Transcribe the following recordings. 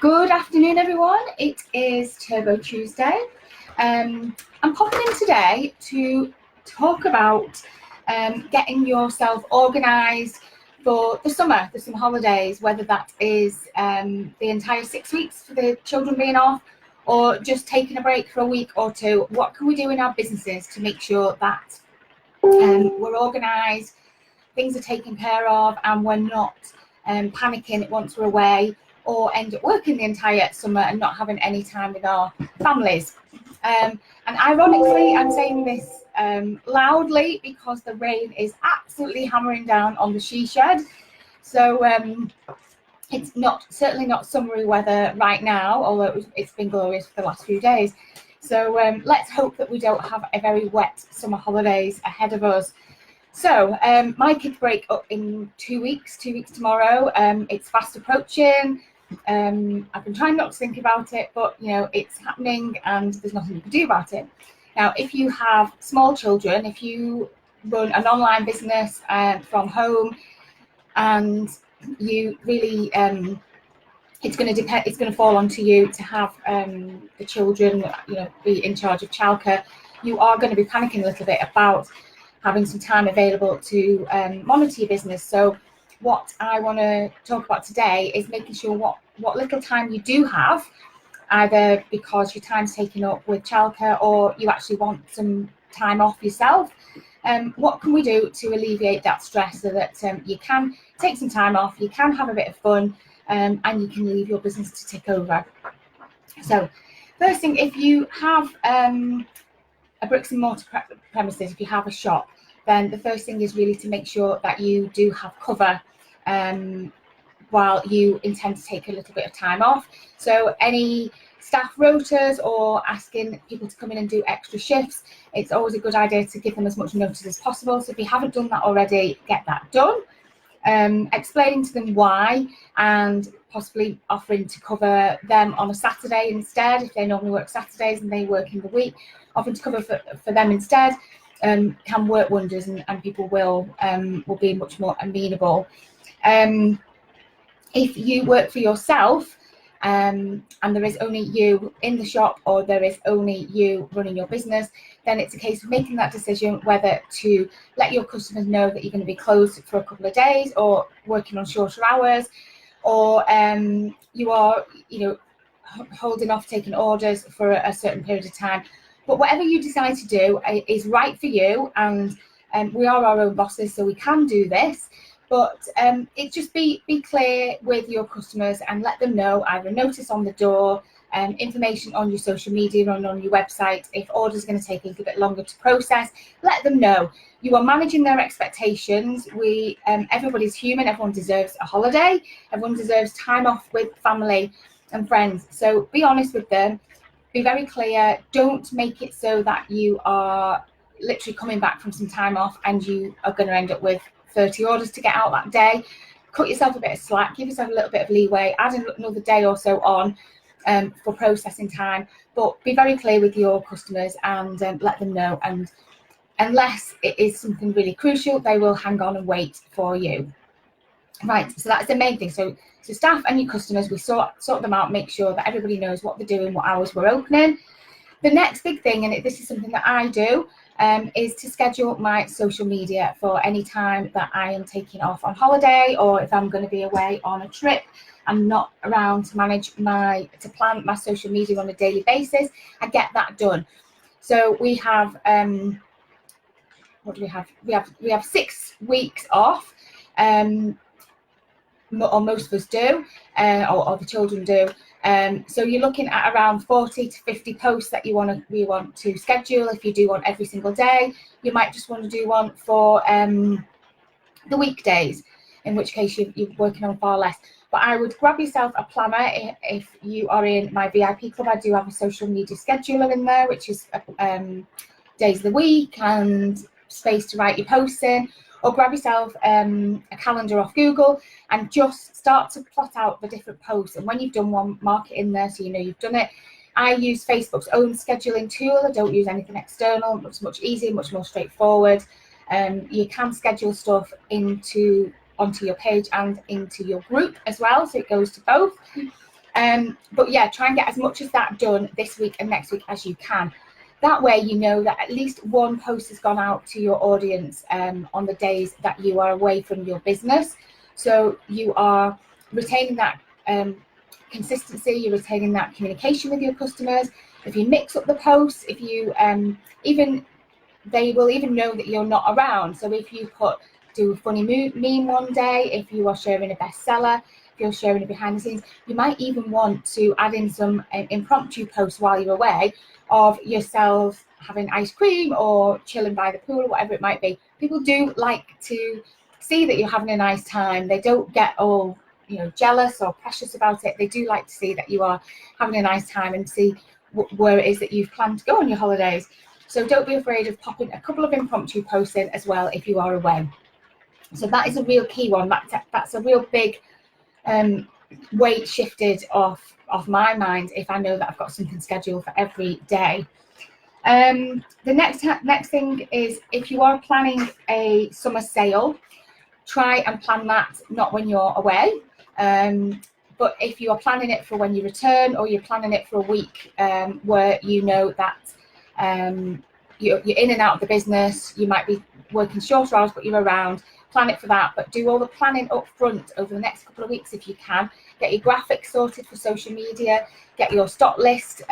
Good afternoon, everyone. It is Turbo Tuesday. I'm popping in today to talk about getting yourself organised for the summer holidays, whether that is the entire 6 weeks for the children being off or just taking a break for a week or two. What can we do in our businesses to make sure that we're organised, things are taken care of, and we're not panicking once we're away, or end up working the entire summer and not having any time with our families. And ironically, I'm saying this loudly because the rain is absolutely hammering down on the she shed. So it's certainly not summery weather right now, although it's been glorious for the last few days. So let's hope that we don't have a very wet summer holidays ahead of us. So my kids break up in 2 weeks, 2 weeks tomorrow. It's fast approaching. I've been trying not to think about it, but it's happening and there's nothing you can do about it. Now, if you have small children, if you run an online business from home, and you really it's going to fall onto you to have the children be in charge of childcare. You are going to be panicking a little bit about having some time available to monitor your business. So what I want to talk about today is making sure what little time you do have, either because your time's taken up with childcare or you actually want some time off yourself. What can we do to alleviate that stress so that you can take some time off, you can have a bit of fun, and you can leave your business to tick over? So first thing, if you have a bricks and mortar premises, if you have a shop, then the first thing is really to make sure that you do have cover while you intend to take a little bit of time off. So any staff rotas or asking people to come in and do extra shifts, it's always a good idea to give them as much notice as possible. So if you haven't done that already, get that done. Explaining to them why, and possibly offering to cover them on a Saturday instead, if they normally work Saturdays and they work in the week. Offering to cover for them instead can work wonders, and people will be much more amenable. If you work for yourself and there is only you in the shop, or there is only you running your business, then it's a case of making that decision whether to let your customers know that you're going to be closed for a couple of days or working on shorter hours, or you are holding off taking orders for a certain period of time. But whatever you decide to do is right for you, and we are our own bosses, so we can do this. But it just be clear with your customers and let them know, either notice on the door, information on your social media and on your website. If orders are going to take a little bit longer to process, let them know. You are managing their expectations. Everybody's human. Everyone deserves a holiday. Everyone deserves time off with family and friends. So be honest with them. Be very clear. Don't make it so that you are literally coming back from some time off and you are going to end up with 30 orders to get out that day. Cut yourself a bit of slack, give yourself a little bit of leeway, add another day or so on for processing time, but be very clear with your customers and let them know. And unless it is something really crucial, they will hang on and wait for you. Right, so that's the main thing. So staff and your customers, we sort them out, make sure that everybody knows what they're doing, what hours we're opening. The next big thing, and this is something that I do, is to schedule my social media for any time that I am taking off on holiday, or if I'm going to be away on a trip. I'm not around to plan my social media on a daily basis. I get that done. So we have what do we have? We have 6 weeks off, or most of us do, or the children do. So you're looking at around 40 to 50 posts that we want to schedule. If you do one every single day, you might just want to do one for the weekdays, in which case you're working on far less. But I would grab yourself a planner. If you are in my VIP club, I do have a social media scheduler in there, which is days of the week and space to write your posts in. Or grab yourself a calendar off Google and just start to plot out the different posts. And when you've done one, mark it in there so you know you've done it. I use Facebook's own scheduling tool. I don't use anything external. It's much easier, much more straightforward. You can schedule stuff onto your page and into your group as well, so it goes to both. But yeah, try and get as much of that done this week and next week as you can. That way you know that at least one post has gone out to your audience on the days that you are away from your business. So you are retaining that consistency, you're retaining that communication with your customers. If you mix up the posts, if you they will even know that you're not around. So if you do a funny meme one day, if you are sharing a bestseller, if you're sharing a behind the scenes, you might even want to add in some impromptu posts while you're away of yourselves having ice cream or chilling by the pool or whatever it might be. People do like to see that you're having a nice time. They don't get all jealous or precious about it. They do like to see that you are having a nice time and see where it is that you've planned to go on your holidays. So don't be afraid of popping a couple of impromptu posts in as well if you are away. So that is a real key one. That's a real big weight shifted off my mind if I know that I've got something scheduled for every day. The next thing is, if you are planning a summer sale, try and plan that not when you're away. But if you are planning it for when you return, or you're planning it for a week where you know that you're in and out of the business, you might be working shorter hours but you're around, plan it for that. But do all the planning up front over the next couple of weeks if you can. Get your graphics sorted for social media, get your stock list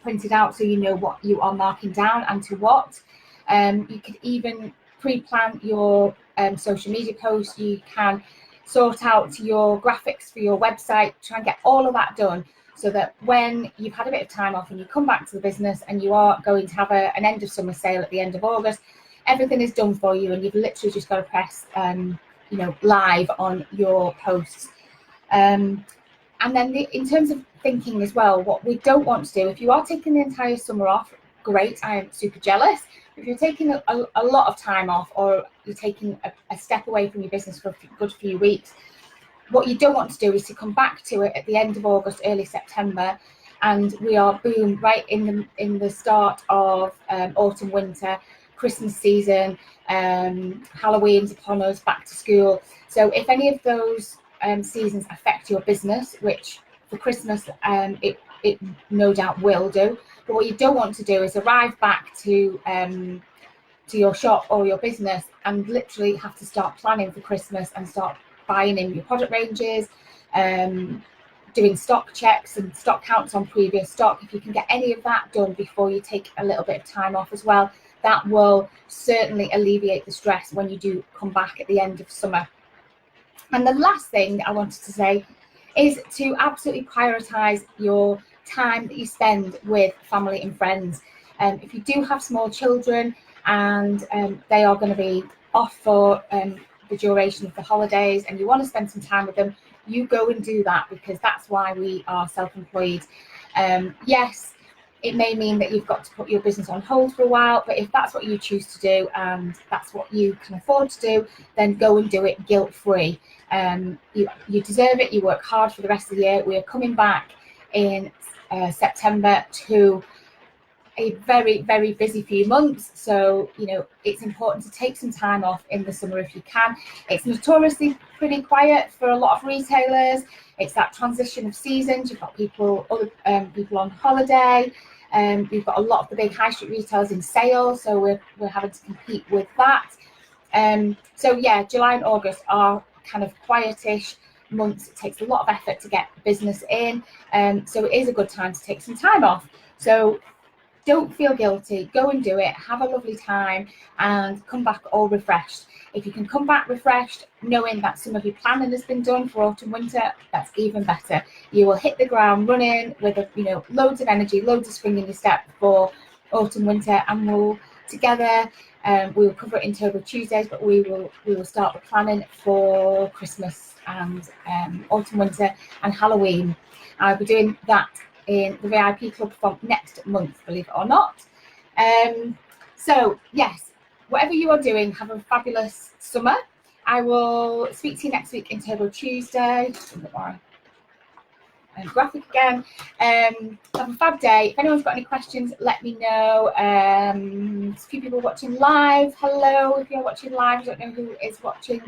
printed out so you know what you are marking down and to what. You could even pre-plan your social media posts. You can sort out your graphics for your website, try and get all of that done so that when you've had a bit of time off and you come back to the business and you are going to have an end of summer sale at the end of August, everything is done for you and you've literally just got to press live on your posts. And then in terms of thinking as well, what we don't want to do, if you are taking the entire summer off, great, I am super jealous. If you're taking a lot of time off, or you're taking a step away from your business for a good few weeks, what you don't want to do is to come back to it at the end of August, early September, and we are boom right in the start of autumn, winter, Christmas season, Halloween's upon us, back to school. So if any of those seasons affect your business, which for Christmas it no doubt will do, but what you don't want to do is arrive back to your shop or your business and literally have to start planning for Christmas and start buying in your product ranges, doing stock checks and stock counts on previous stock. If you can get any of that done before you take a little bit of time off as well, that will certainly alleviate the stress when you do come back at the end of summer. And the last thing I wanted to say is to absolutely prioritize your time that you spend with family and friends. If you do have small children and they are going to be off for the duration of the holidays and you want to spend some time with them, you go and do that, because that's why we are self-employed. Yes, it may mean that you've got to put your business on hold for a while, but if that's what you choose to do and that's what you can afford to do, then go and do it guilt-free. You deserve it. You work hard for the rest of the year. We are coming back in September to a very, very busy few months. So, it's important to take some time off in the summer if you can. It's notoriously pretty quiet for a lot of retailers. It's that transition of seasons. You've got other people on holiday. We've got a lot of the big high street retailers in sale, so we're having to compete with that. So yeah, July and August are kind of quietish months. It takes a lot of effort to get business in, so it is a good time to take some time off. So don't feel guilty, go and do it, have a lovely time and come back all refreshed. If you can come back refreshed, knowing that some of your planning has been done for autumn, winter, that's even better. You will hit the ground running with loads of energy, loads of spring in your step for autumn, winter, and we'll together, we will cover it in Turbo Tuesdays, but we will start the planning for Christmas and autumn, winter and Halloween. I'll be doing that in the VIP club from next month, believe it or not. So yes, whatever you are doing, have a fabulous summer. I will speak to you next week in Turbo Tuesday. Graphic again. Have a fab day. If anyone's got any questions, let me know. There's a few people watching live. Hello, if you're watching live. I don't know who is watching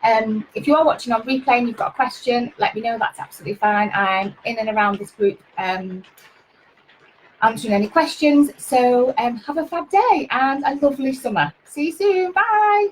If you are watching on replay and you've got a question, let me know. That's absolutely fine. I'm in and around this group answering any questions. So have a fab day and a lovely summer. See you soon. Bye.